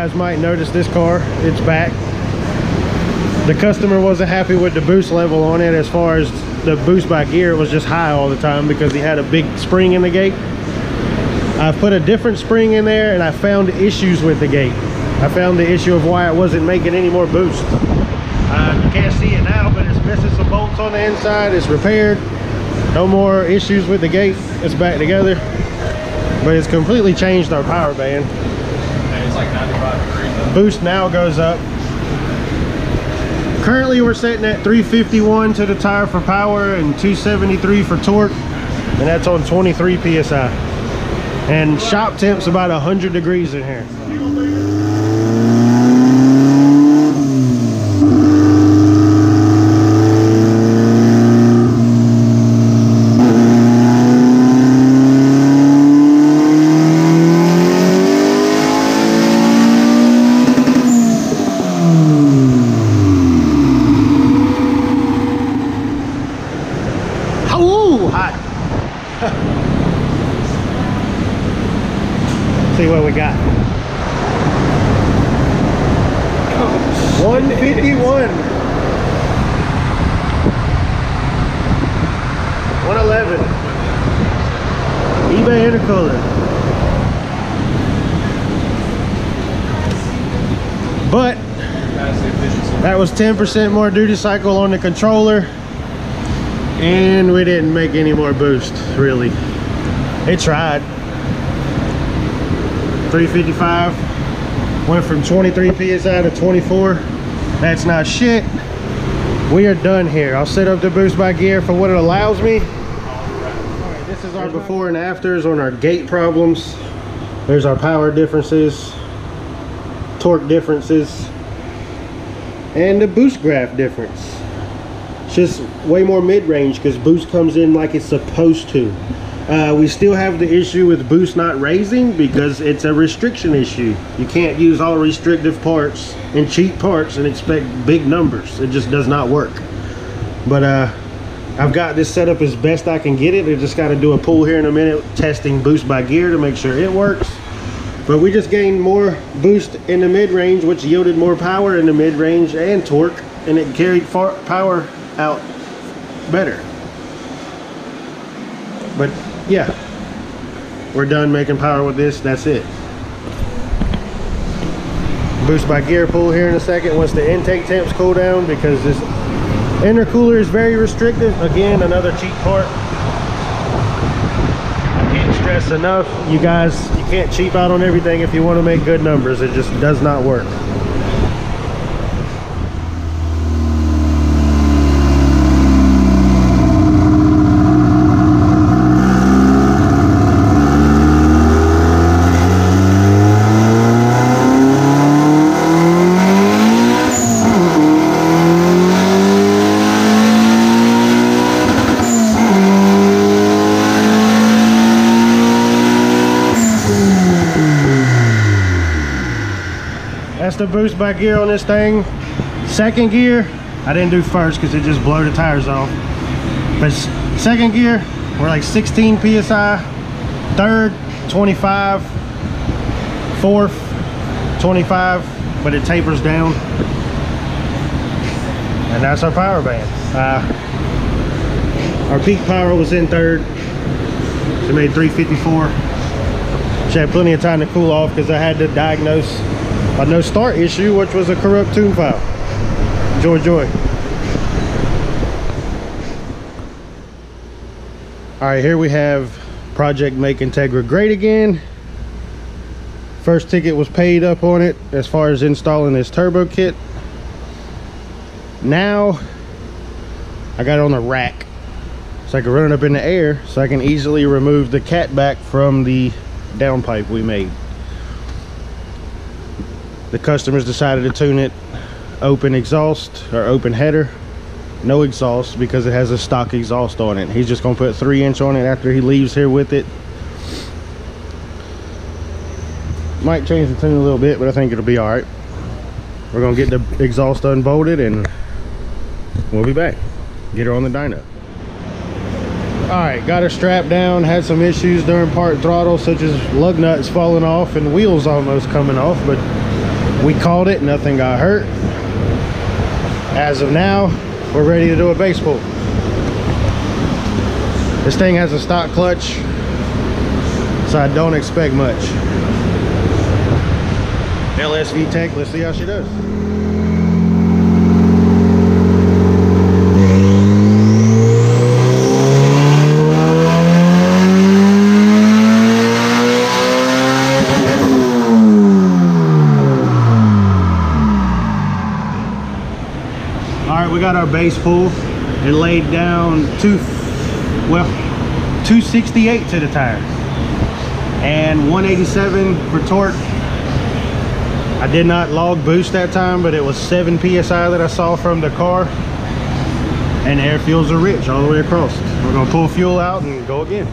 guys might notice this car, it's back. The customer wasn't happy with the boost level on it. As far as the boost by gear, it was just high all the time because he had a big spring in the gate. I've put a different spring in there and I found issues with the gate. I found the issue of why it wasn't making any more boost. You can't see it now, but it's missing some bolts on the inside. It's repaired. No more issues with the gate. It's back together. But it's completely changed our power band. Yeah, it's like 95 degrees. Boost now goes up. Currently we're sitting at 351 to the tire for power and 273 for torque. And that's on 23 PSI. And shop temp's about 100 degrees in here. See what we got. 151. 111. eBay intercooler. But that was 10% more duty cycle on the controller, and we didn't make any more boost, really. It tried. 355 went from 23 psi to 24. That's not shit. We are done here. I'll set up the boost by gear for what it allows me. Alright, this is our before and afters on our gate problems. There's our power differences, torque differences, and the boost graph difference. It's just way more mid-range because boost comes in like it's supposed to. We still have the issue with boost not raising because it's a restriction issue. You can't use all restrictive parts and cheap parts and expect big numbers. It just does not work. But I've got this set up as best I can get it. I just got to do a pull here in a minute testing boost by gear to make sure it works. But we just gained more boost in the mid-range, which yielded more power in the mid-range and torque, and it carried power out better. But yeah, we're done making power with this. That's it. Boost by gear pull here in a second once the intake temps cool down, because this intercooler is very restrictive. Again, another cheap part. I can't stress enough, you guys, you can't cheap out on everything if you want to make good numbers. It just does not work. That's the boost by gear on this thing. Second gear, I didn't do first because it just blew the tires off. But second gear, we're like 16 psi. Third, 25. Fourth, 25, but it tapers down. And that's our power band. Our peak power was in third. It made 354. She had plenty of time to cool off because I had to diagnose a no start issue, which was a corrupt tune file. Joy. All right, here we have Project Make Integra great again. First ticket was paid up on it as far as installing this turbo kit. Now I got it on a rack so I can run it up in the air so I can easily remove the cat back from the downpipe we made. The customers decided to tune it open exhaust or open header, no exhaust, because it has a stock exhaust on it. He's just gonna put 3-inch on it after he leaves here with it. Might change the tune a little bit, but I think it'll be all right. We're gonna get the exhaust unbolted and we'll be back. Get her on the dyno. All right, got her strapped down. Had some issues during part throttle, such as lug nuts falling off and wheels almost coming off, but We called it, nothing got hurt. As of now, we're ready to do a base pull. This thing has a stock clutch, so I don't expect much. LSV Tech, let's see how she does. We got our base pull. It laid down 268 to the tire and 187 for torque. I did not log boost that time, but it was 7 psi that I saw from the car, and air fuels are rich all the way across. We're gonna pull fuel out and go again.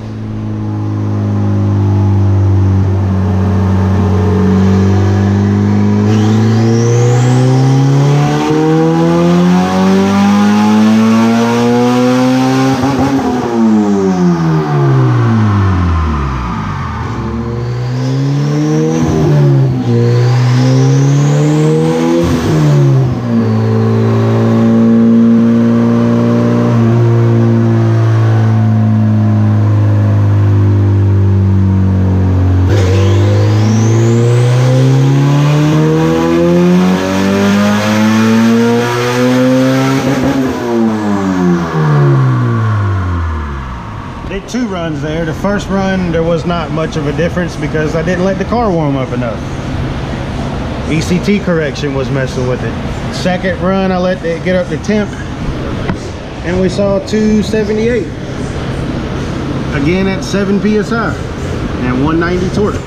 Two runs there. The first run there was not much of a difference because I didn't let the car warm up enough. ECT correction was messing with it. Second run I let it get up to temp and we saw 278 again at 7 psi and 190 torque.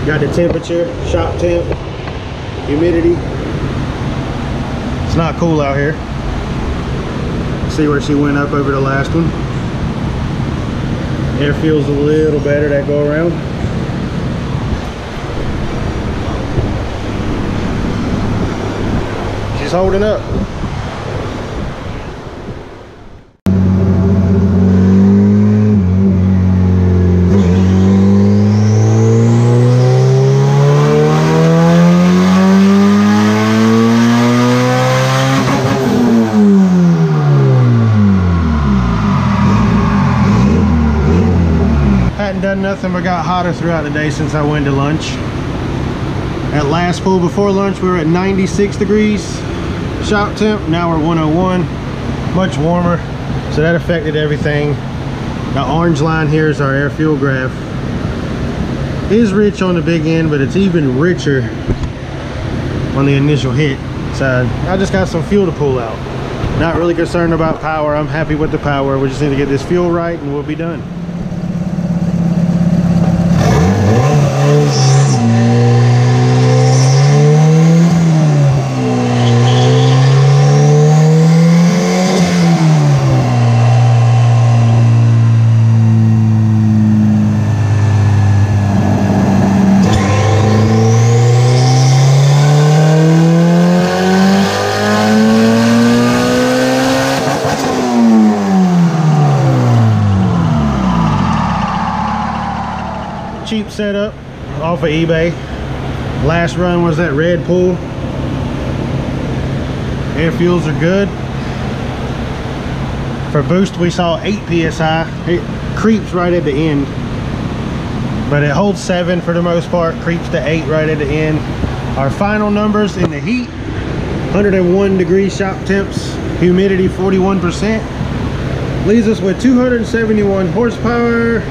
Got the temperature, shop temp, humidity. It's not cool out here. See where she went up over the last one. Air feels a little better that go around. She's holding up. Done nothing but got hotter throughout the day since I went to lunch. At last pull before lunch we were at 96 degrees shop temp. Now we're 101, much warmer, so that affected everything. The orange line here is our air fuel graph. It is rich on the big end, but it's even richer on the initial hit. So I just got some fuel to pull out. Not really concerned about power. I'm happy with the power. We just need to get this fuel right and we'll be done. Cheap setup off of eBay. Last run was that red pull. Air fuels are good. For boost we saw 8 psi. It creeps right at the end, but it holds 7 for the most part, creeps to 8 right at the end. Our final numbers in the heat: 101 degree shop temps, humidity 41%, leaves us with 271 horsepower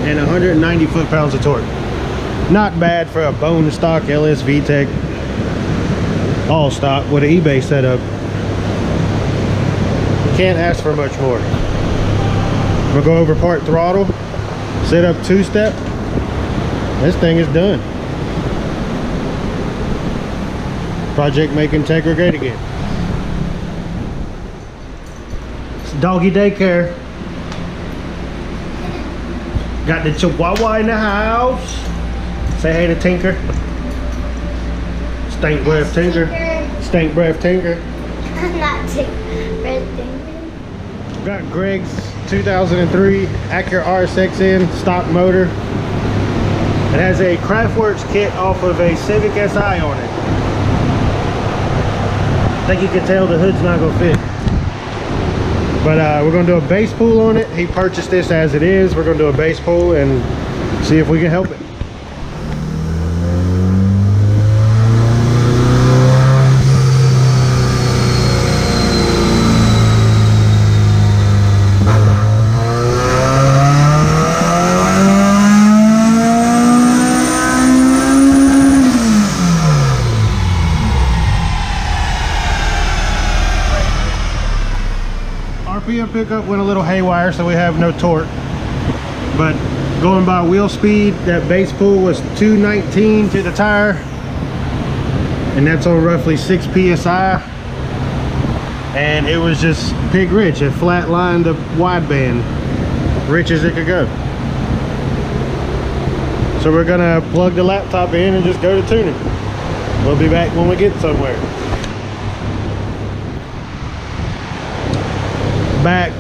and 190 foot-pounds of torque. Not bad for a bone stock LSV Tech, all stock with an eBay setup. Can't ask for much more. We'll go over part throttle, set up 2-step. This thing is done. Project making Tegra great again. It's doggy daycare. Got the Chihuahua in the house. Say hey to Tinker. Stank breath Tinker. Stank breath Tinker. Not Tinker. Got Greg's 2003 Acura RSX in stock motor. It has a Craftworks kit off of a Civic Si on it. I think you can tell the hood's not gonna fit. But we're gonna do a base pull on it. He purchased this as it is. We're gonna do a base pull and see if we can help it. RPM pickup went a little haywire, so we have no torque. But going by wheel speed, that base pull was 219 to the tire, and that's on roughly 6 psi. And it was just pig rich. It flatlined the wideband, rich as it could go. So we're gonna plug the laptop in and just go to tuning. We'll be back when we get somewhere. Back,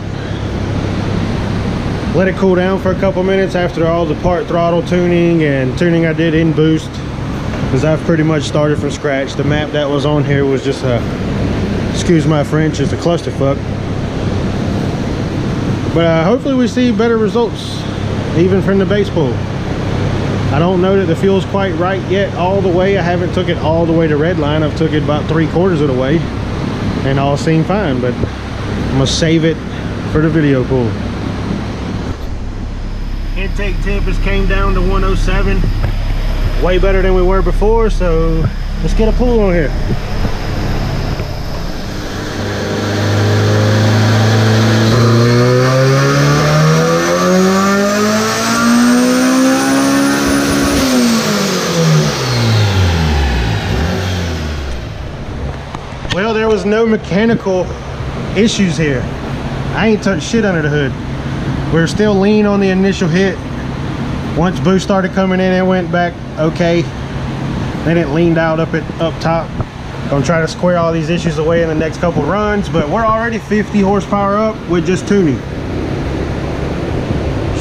let it cool down for a couple minutes after all the part throttle tuning and tuning I did in boost, because I've pretty much started from scratch. The map that was on here was just a, excuse my French, it's a clusterfuck. But hopefully we see better results even from the base pull. I don't know that the fuel's quite right yet all the way. I haven't took it all the way to red line. I've took it about 3/4 of the way and all seemed fine, but I'm gonna save it for the video pull. Intake temp has came down to 107. Way better than we were before, so let's get a pull on here. Well, there was no mechanical issues here. I ain't touched shit under the hood. We're still lean on the initial hit. Once boost started coming in, it went back okay. Then it leaned out up top. Gonna try to square all these issues away in the next couple runs, but we're already 50 horsepower up with just tuning.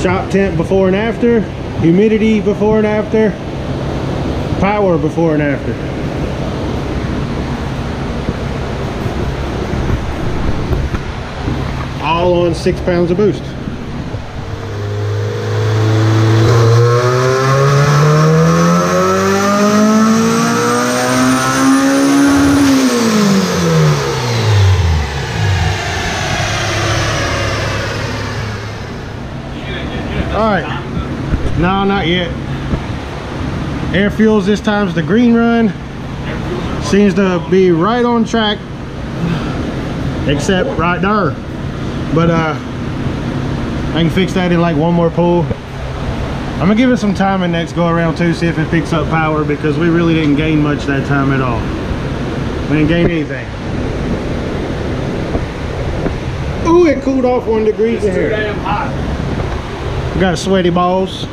Shop temp before and after, humidity before and after, power before and after. All on 6 pounds of boost. All right, no, not yet. Air fuels this time's the green run. Seems to be right on track, except right there. But I can fix that in like one more pull. I'm gonna give it some time in next go around too, see if it picks up power, because we really didn't gain much that time at all. We didn't gain anything. Ooh, it cooled off 1 degree in here. Too damn hot. We got sweaty balls.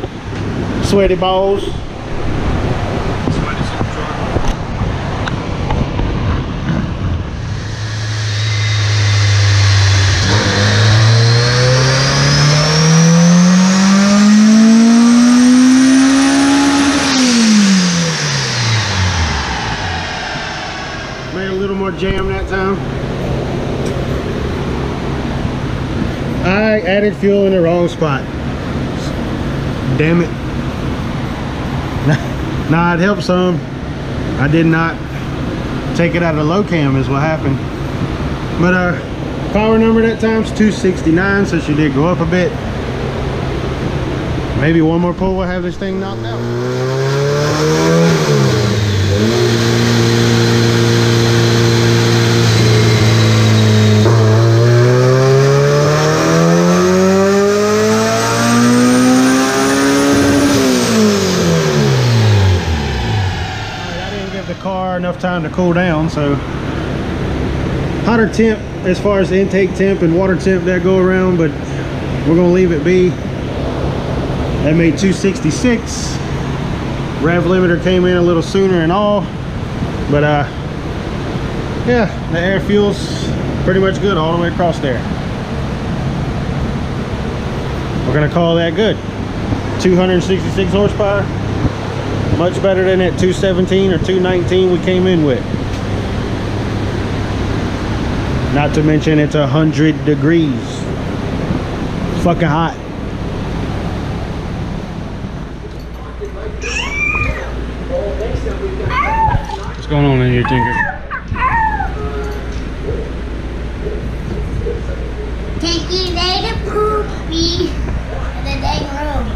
Sweaty balls. Made a little more jam that time. I added fuel in the wrong spot. Damn it. Nah, it helped some. I did not take it out of the low cam is what happened. But power number that time's 269, so she did go up a bit. Maybe one more pull will have this thing knocked out. Enough time to cool down, so hotter temp as far as intake temp and water temp that go around, but we're gonna leave it be. That made 266. Rev limiter came in a little sooner and all, but yeah, the air fuel's pretty much good all the way across there. We're gonna call that good. 266 horsepower. Much better than that 217 or 219 we came in with. Not to mention it's 100 degrees. It's fucking hot. What's going on in here, Tinker? Taking a poopy in the dang room.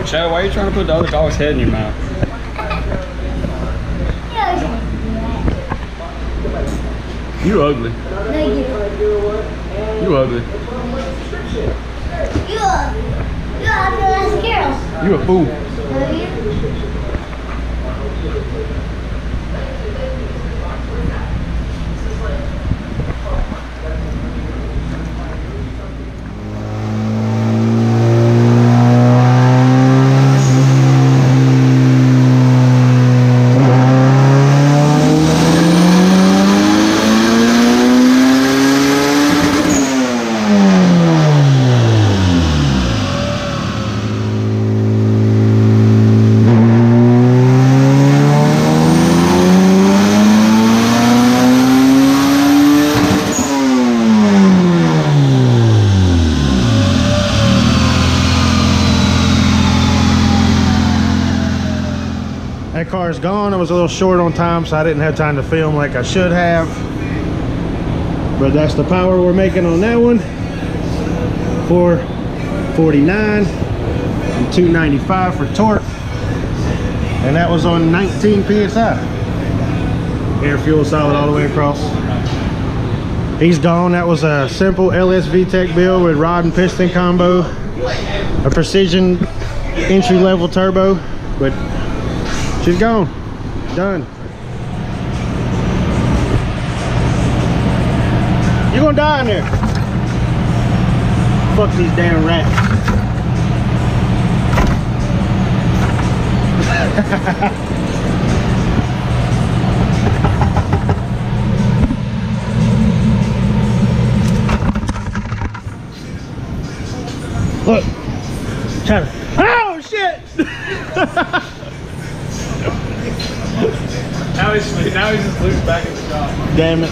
Chad, why are you trying to put the other dog's head in your mouth? You ugly. No, you. You ugly. You ugly as a girl. You a fool. No, you. That car is gone. I was a little short on time, so I didn't have time to film like I should have. But that's the power we're making on that one. 449 and 295 for torque. And that was on 19 PSI. Air fuel solid all the way across. He's gone. That was a simple LSV Tech build with rod and piston combo. A precision entry-level turbo. But she's gone. Done. You're gonna die in there. Fuck these damn rats. Look. Try to. Oh shit! Now he's just loose back in the shop. Damn it.